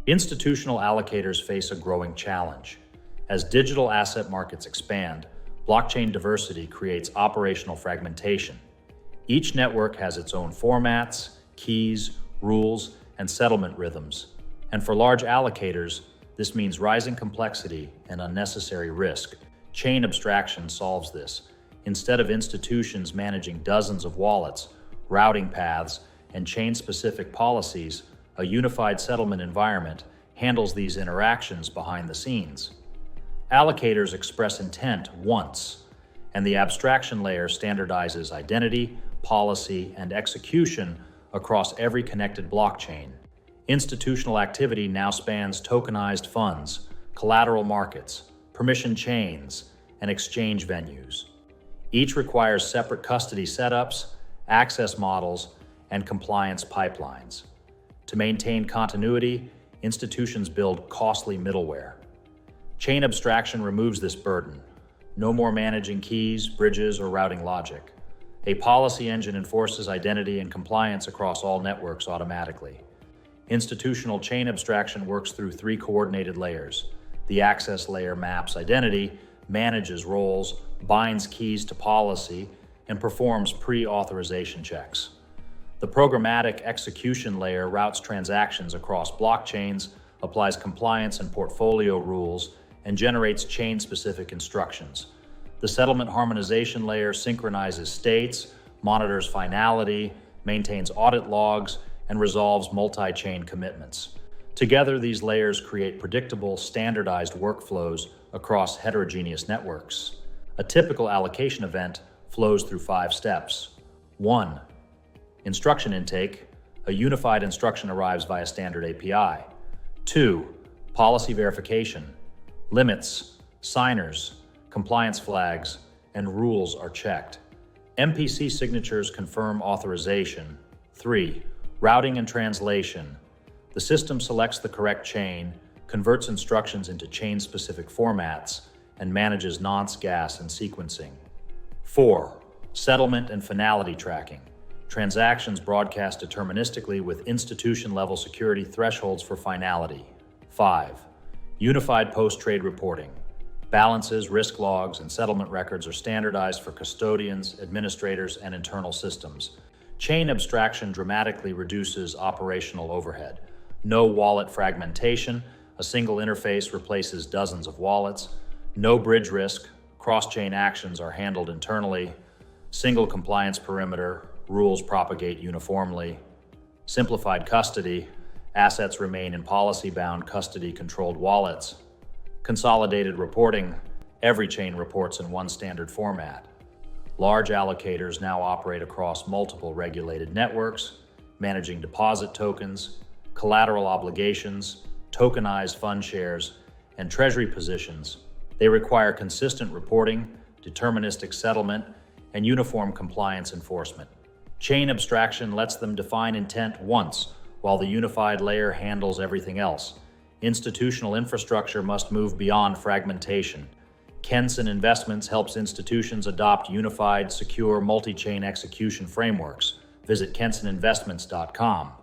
Institutional allocators face a growing challenge. As digital asset markets expand, blockchain diversity creates operational fragmentation. Each network has its own formats, keys, rules, and settlement rhythms. And for large allocators, this means rising complexity and unnecessary risk. Chain abstraction solves this. Instead of institutions managing dozens of wallets, routing paths, and chain-specific policies, a unified settlement environment handles these interactions behind the scenes. Allocators express intent once, and the abstraction layer standardizes identity, policy, and execution across every connected blockchain. Institutional activity now spans tokenized funds, collateral markets, permission chains, and exchange venues. Each requires separate custody setups, access models, and compliance pipelines. To maintain continuity, institutions build costly middleware. Chain abstraction removes this burden. No more managing keys, bridges, or routing logic. A policy engine enforces identity and compliance across all networks automatically. Institutional chain abstraction works through three coordinated layers. The access layer maps identity, manages roles, binds keys to policy, and performs pre-authorization checks. The Programmatic Execution Layer routes transactions across blockchains, applies compliance and portfolio rules, and generates chain-specific instructions. The Settlement Harmonization Layer synchronizes states, monitors finality, maintains audit logs, and resolves multi-chain commitments. Together, these layers create predictable, standardized workflows across heterogeneous networks. A typical allocation event flows through 5 steps. 1. Instruction intake. A unified instruction arrives via standard API. 2. Policy verification. Limits, signers, compliance flags, and rules are checked. MPC signatures confirm authorization. 3. Routing and translation. The system selects the correct chain, converts instructions into chain-specific formats, and manages nonce, gas, and sequencing. 4. Settlement and finality tracking. Transactions broadcast deterministically with institution-level security thresholds for finality. 5. Unified post-trade reporting. Balances, risk logs, and settlement records are standardized for custodians, administrators, and internal systems. Chain abstraction dramatically reduces operational overhead. No wallet fragmentation. A single interface replaces dozens of wallets. No bridge risk. Cross-chain actions are handled internally. Single compliance perimeter. Rules propagate uniformly. Simplified custody. Assets remain in policy-bound, custody-controlled wallets. Consolidated reporting. Every chain reports in one standard format. Large allocators now operate across multiple regulated networks, managing deposit tokens, collateral obligations, tokenized fund shares, and treasury positions. They require consistent reporting, deterministic settlement, and uniform compliance enforcement. Chain abstraction lets them define intent once, while the unified layer handles everything else. Institutional infrastructure must move beyond fragmentation. Kenson Investments helps institutions adopt unified, secure, multi-chain execution frameworks. Visit kensoninvestments.com.